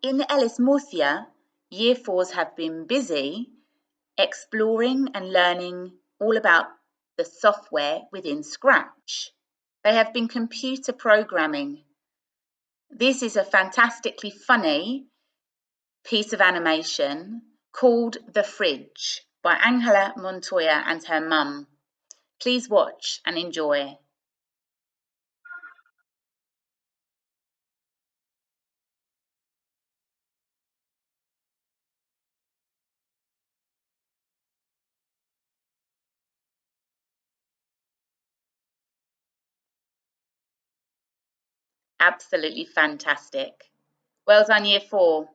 In Ellis Murcia, Year 4s have been busy exploring and learning all about the software within Scratch. They have been computer programming. This is a fantastically funny piece of animation called The Fridge by Angela Montoya and her mum. Please watch and enjoy. Absolutely fantastic. Well done, Year 4.